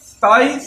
27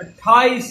28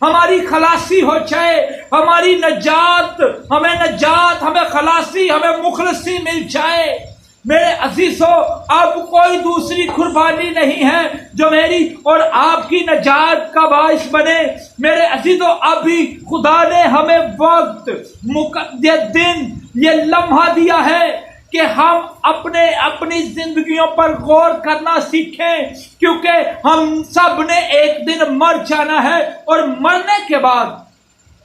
ہماری خلاصی ہو جائے، ہماری نجات، ہمیں خلاصی، ہمیں مخلصی مل جائے۔ میرے عزیزو، اب کوئی دوسری قربانی نہیں ہے جو میری اور آپ کی نجات کا باعث بنے۔ میرے عزیزو، ابھی خدا نے ہمیں وقت، یہ دن، یہ لمحہ دیا ہے کہ ہم اپنی زندگیوں پر غور کرنا سیکھیں، کیونکہ ہم سب نے ایک دن مر جانا ہے، اور مرنے کے بعد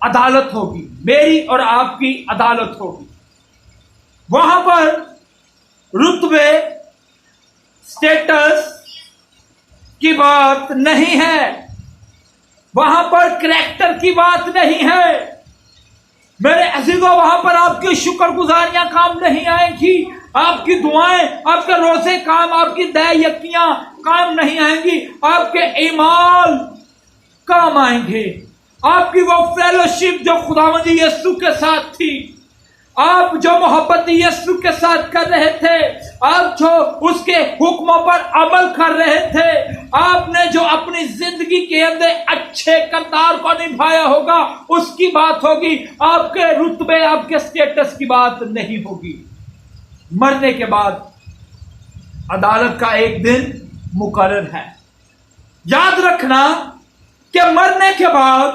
عدالت ہوگی، میری اور آپ کی عدالت ہوگی۔ وہاں پر رتبے، سٹیٹس کی بات نہیں ہے، وہاں پر کریکٹر کی بات نہیں ہے۔ میرے عزیزو، وہاں پر آپ کی شکر گزاریاں کام نہیں آئیں گی، آپ کی دعائیں، آپ کے روزے کام، آپ کی دہ یکیاں کام نہیں آئیں گی، آپ کے اعمال کام آئیں گے۔ آپ کی وہ فیلوشپ جو خداوند یسوع کے ساتھ تھی، آپ جو محبت یسوع کے ساتھ کر رہے تھے، آپ جو اس کے حکموں پر عمل کر رہے تھے، آپ نے جو اپنی زندگی کے اندر اچھے کردار کو نبھایا ہوگا، اس کی بات ہوگی، آپ کے رتبے، آپ کے سٹیٹس کی بات نہیں ہوگی۔ مرنے کے بعد عدالت کا ایک دن مقرر ہے۔ یاد رکھنا کہ مرنے کے بعد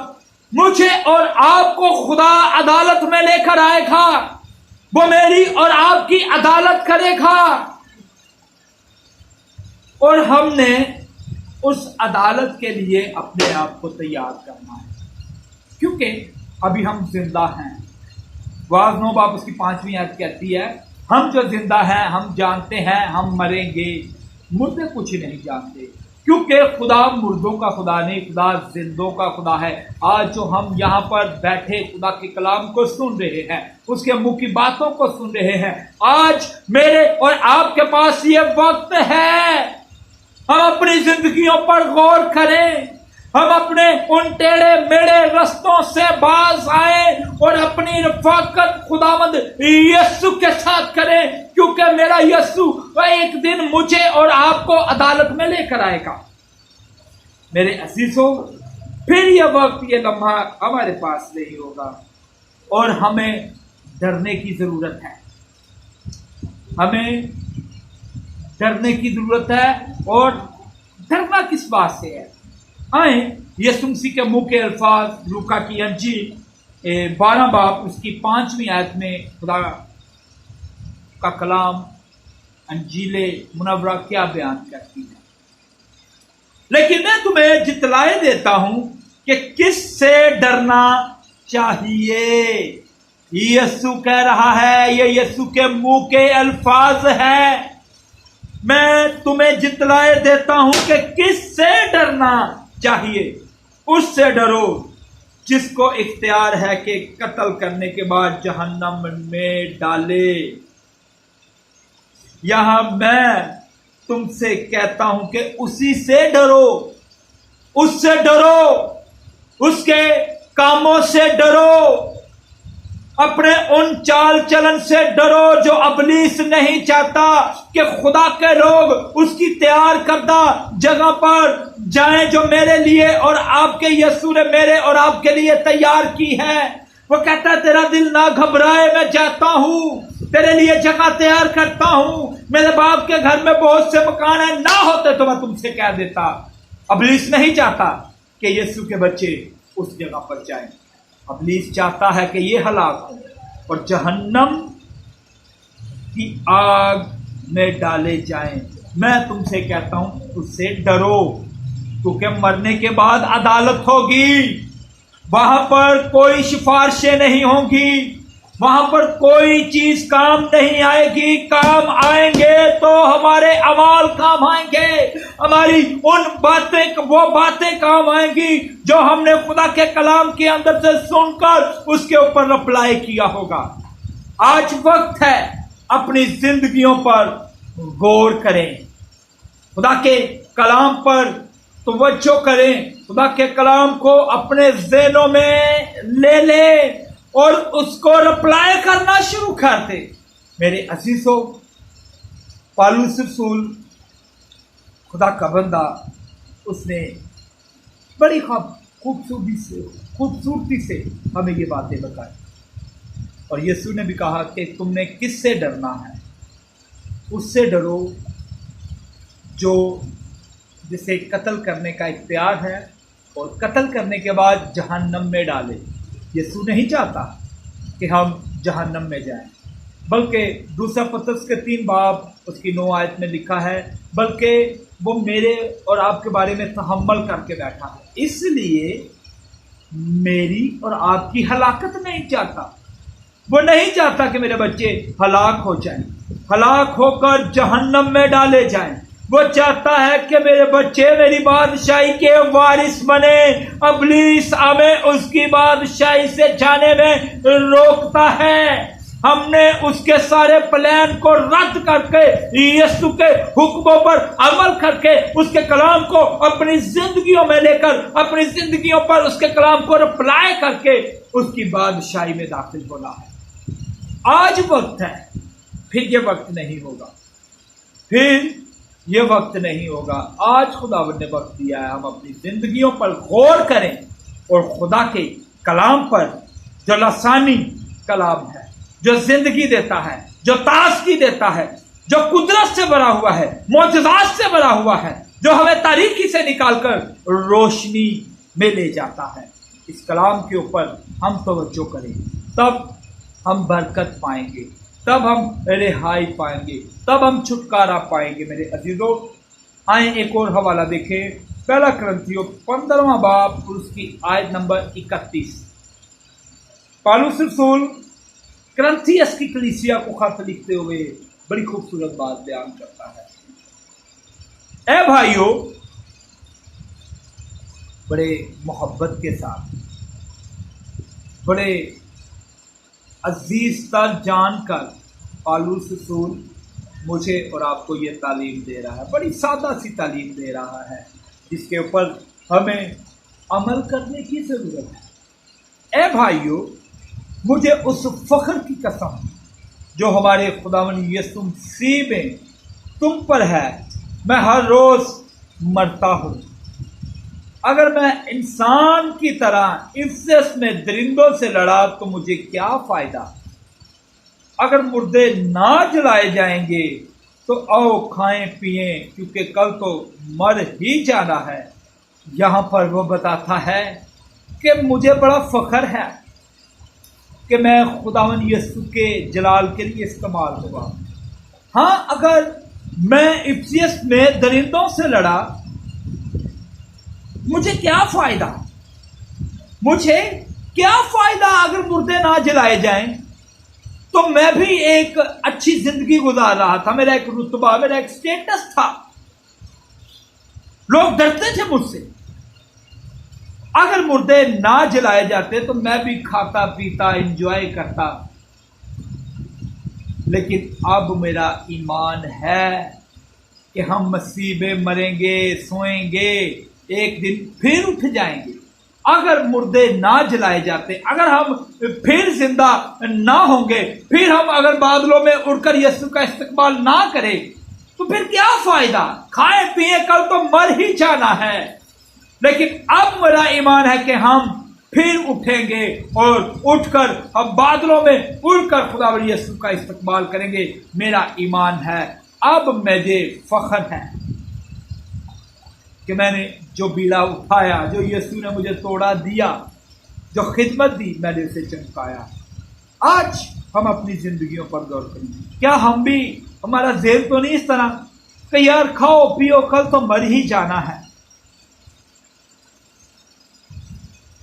مجھے اور آپ کو خدا عدالت میں لے کر آئے گا، وہ میری اور آپ کی عدالت کرے گا، اور ہم نے اس عدالت کے لیے اپنے آپ کو تیار کرنا ہے، کیونکہ ابھی ہم زندہ ہیں۔ واعظ 9 باب اس کی 5ویں آیت کہتی ہے، ہم جو زندہ ہیں ہم جانتے ہیں ہم مریں گے، مردے کچھ نہیں جانتے، کیونکہ خدا مردوں کا خدا نہیں، خدا زندوں کا خدا ہے۔ آج جو ہم یہاں پر بیٹھے خدا کے کلام کو سن رہے ہیں، اس کے منہ کی باتوں کو سن رہے ہیں، آج میرے اور آپ کے پاس یہ وقت ہے، ہم اپنی زندگیوں پر غور کریں، ہم اپنے ان ٹیڑے میڑے رستوں سے باز آئیں اور اپنی رفاقت خداوند یسوع کے ساتھ کریں، کیونکہ میرا یسوع ایک دن مجھے اور آپ کو عدالت میں لے کر آئے گا۔ میرے عزیزو، پھر یہ وقت، یہ لمحہ ہمارے پاس نہیں ہوگا، اور ہمیں ڈرنے کی ضرورت ہے، ہمیں ڈرنے کی ضرورت ہے۔ اور ڈرنا کس بات سے ہے؟ آئیں یسوع مسیح کے منہ کے الفاظ لوکا کی انجیل 12 باب اس کی 5ویں آیت میں خدا کا کلام انجیل منورہ کیا بیان کرتی ہے۔ لیکن میں تمہیں جتلائے دیتا ہوں کہ کس سے ڈرنا چاہیے۔ یسوع کہہ رہا ہے، یہ یسوع کے منہ کے الفاظ ہیں، میں تمہیں جتلائے دیتا ہوں کہ کس سے ڈرنا چاہیے۔ اس سے ڈرو جس کو اختیار ہے کہ قتل کرنے کے بعد جہنم میں ڈالے۔ یہاں میں تم سے کہتا ہوں کہ اسی سے ڈرو، اس سے ڈرو، اس کے کاموں سے ڈرو، اپنے ان چال چلن سے ڈرو جو ابلیس نہیں چاہتا کہ خدا کے لوگ اس کی تیار کردہ جگہ پر جائیں جو میرے لیے اور آپ کے یسوع نے میرے اور آپ کے لیے تیار کی ہے۔ وہ کہتا ہے تیرا دل نہ گھبرائے، میں جاتا ہوں، تیرے لیے جگہ تیار کرتا ہوں، میرے باپ کے گھر میں بہت سے مکان ہیں، نہ ہوتے تو میں تم سے کہہ دیتا۔ ابلیس نہیں چاہتا کہ یسوع کے بچے اس جگہ پر جائیں، ابلیس چاہتا ہے کہ یہ ہلاک ہو اور جہنم کی آگ میں ڈالے جائیں۔ میں تم سے کہتا ہوں اس سے ڈرو، کیونکہ مرنے کے بعد عدالت ہوگی، وہاں پر کوئی سفارشیں نہیں ہوں گی، وہاں پر کوئی چیز کام نہیں آئے گی۔ کام آئیں گے تو ہمارے اعمال کام آئیں گے، ہماری وہ باتیں کام آئیں گی جو ہم نے خدا کے کلام کے اندر سے سن کر اس کے اوپر اپلائی کیا ہوگا۔ آج وقت ہے اپنی زندگیوں پر غور کریں، خدا کے کلام پر توجہ کریں، خدا کے کلام کو اپنے ذہنوں میں لے لیں اور اس کو اپلائی کرنا شروع کر دیں۔ میرے عزیزو، پالوس رسول خدا کا بندہ، اس نے بڑی خوبصورتی سے ہمیں یہ باتیں بتائیں. اور یسوع نے بھی کہا کہ تم نے کس سے ڈرنا ہے؟ اس سے ڈرو جو جسے قتل کرنے کا اختیار ہے اور قتل کرنے کے بعد جہنم میں ڈالے. یسوع نہیں چاہتا کہ ہم جہنم میں جائیں، بلکہ دوسرا پطرس کے 3 باب اس کی 9 آیت میں لکھا ہے، بلکہ وہ میرے اور آپ کے بارے میں تحمل کر کے بیٹھا ہے، اس لیے میری اور آپ کی ہلاکت نہیں چاہتا. وہ نہیں چاہتا کہ میرے بچے ہلاک ہو جائیں، ہلاک ہو کر جہنم میں ڈالے جائیں. وہ چاہتا ہے کہ میرے بچے میری بادشاہی کے وارث بنے. ابلیس ہمیں اس کی بادشاہی سے جانے میں روکتا ہے. ہم نے اس کے سارے پلان کو رد کر کے یسوع کے حکموں پر عمل کر کے اس کے کلام کو اپنی زندگیوں میں لے کر اپنی زندگیوں پر اس کے کلام کو اپلائی کر کے اس کی بادشاہی میں داخل ہونا ہے. آج وقت ہے، پھر یہ وقت نہیں ہوگا، پھر یہ وقت نہیں ہوگا. آج خداوند نے وقت دیا ہے ہم اپنی زندگیوں پر غور کریں اور خدا کے کلام پر، جو لسانی کلام ہے، جو زندگی دیتا ہے، جو تازگی دیتا ہے، جو قدرت سے بھرا ہوا ہے، معجزات سے بھرا ہوا ہے، جو ہمیں تاریکی سے نکال کر روشنی میں لے جاتا ہے، اس کلام کے اوپر ہم توجہ کریں، تب ہم برکت پائیں گے، تب ہم رہائی پائیں گے، تب ہم چھٹکارا پائیں گے. میرے عزیزو، آئیں ایک اور حوالہ دیکھیں. پہلا کرنتھیوں 15واں باب اور اس کی آیت نمبر 31. پالوس رسول کرنتھیس کی کلیسیا کو خط لکھتے ہوئے بڑی خوبصورت بات بیان کرتا ہے. اے بھائیو، بڑے محبت کے ساتھ، بڑے عزیز تر جان کر پالوس رسول مجھے اور آپ کو یہ تعلیم دے رہا ہے. بڑی سادہ سی تعلیم دے رہا ہے جس کے اوپر ہمیں عمل کرنے کی ضرورت ہے. اے بھائیو، مجھے اس فخر کی قسم جو ہمارے خداوند یسوع مسیح میں تم پر ہے، میں ہر روز مرتا ہوں. اگر میں انسان کی طرح افسس میں درندوں سے لڑا تو مجھے کیا فائدہ؟ اگر مردے نہ جلائے جائیں گے تو آؤ کھائیں پئیں، کیونکہ کل تو مر ہی جانا ہے. یہاں پر وہ بتاتا ہے کہ مجھے بڑا فخر ہے کہ میں خداوند یسوع کے جلال کے لیے استعمال ہوا. ہاں، اگر میں افسس میں درندوں سے لڑا، مجھے کیا فائدہ؟ مجھے کیا فائدہ اگر مردے نہ جلائے جائیں؟ تو میں بھی ایک اچھی زندگی گزار رہا تھا، میرا ایک رتبہ، میرا ایک سٹیٹس تھا، لوگ ڈرتے تھے مجھ سے. اگر مردے نہ جلائے جاتے تو میں بھی کھاتا پیتا انجوائے کرتا. لیکن اب میرا ایمان ہے کہ ہم مسیح میں مریں گے، سوئیں گے، ایک دن پھر اٹھ جائیں گے. اگر مردے نہ جلائے جاتے، اگر ہم پھر زندہ نہ ہوں گے، پھر ہم اگر بادلوں میں اڑ کر یسوع کا استقبال نہ کریں تو پھر کیا فائدہ؟ کھائیں پیئیں، کل تو مر ہی جانا ہے. لیکن اب میرا ایمان ہے کہ ہم پھر اٹھیں گے اور اٹھ کر ہم بادلوں میں اڑ کر خداوند یسوع کا استقبال کریں گے. میرا ایمان ہے. اب مجھے فخر ہے کہ میں نے جو بیڑا اٹھایا، جو یسوع نے مجھے توڑا دیا، جو خدمت دی، میں نے اسے چمکایا. آج ہم اپنی زندگیوں پر غور کریں. کیا ہم بھی، ہمارا ذہن تو نہیں اس طرح کہ یار کھاؤ پیو، کل تو مر ہی جانا ہے،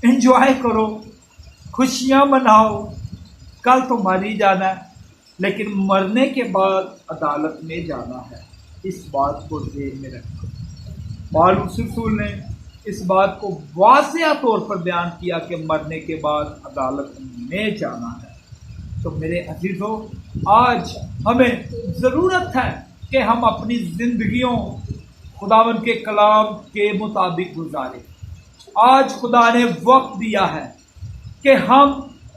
انجوائے کرو، خوشیاں مناؤ، کل تو مر ہی جانا ہے، لیکن مرنے کے بعد عدالت میں جانا ہے. اس بات کو ذہن میں رکھو. پالوس رسول نے اس بات کو واضح طور پر بیان کیا کہ مرنے کے بعد عدالت میں جانا ہے. تو میرے عزیزو، آج ہمیں ضرورت ہے کہ ہم اپنی زندگیوں خداوند کے کلام کے مطابق گزاریں. آج خدا نے وقت دیا ہے کہ ہم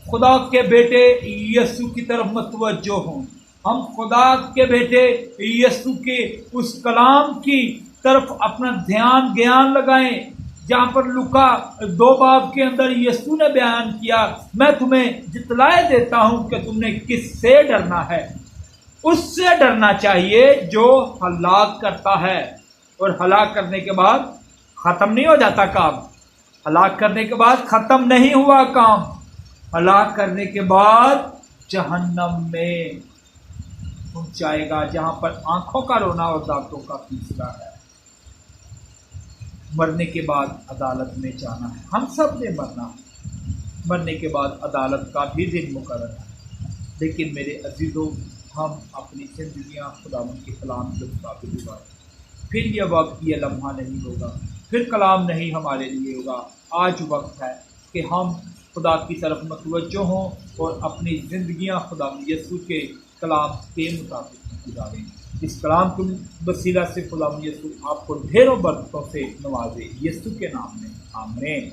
خدا کے بیٹے یسوع کی طرف متوجہ ہوں. ہم خدا کے بیٹے یسوع کے اس کلام کی طرف اپنا دھیان گیان لگائیں جہاں پر لوکا 2 باب کے اندر یسوع نے بیان کیا میں تمہیں جتلائے دیتا ہوں کہ تم نے کس سے ڈرنا ہے، اس سے ڈرنا چاہیے جو ہلاک کرتا ہے، اور ہلاک کرنے کے بعد ختم نہیں ہو جاتا کام، ہلاک کرنے کے بعد ختم نہیں ہوا کام، ہلاک کرنے کے بعد جہنم میں پہنچائے گا جہاں پر آنکھوں کا رونا اور دانتوں کا پیسنا ہے۔ مرنے کے بعد عدالت میں جانا ہے، ہم سب نے مرنا ہے، مرنے کے بعد عدالت کا بھی دن مقرر ہے، لیکن میرے عزیزوں ہم اپنی زندگیاں خداوند کے کلام کے مطابق گزاریں۔ پھر یہ وقت، یہ لمحہ نہیں ہوگا، پھر کلام نہیں ہمارے لیے ہوگا۔ آج وقت ہے کہ ہم خدا کی طرف متوجہ ہوں اور اپنی زندگیاں خدا یسوع کے کلام کے مطابق گزاریں۔ اس کلام کے وسیلہ سے خدا یسوع آپ کو ڈھیروں برکتوں سے نوازے، یسوع کے نام میں آمین۔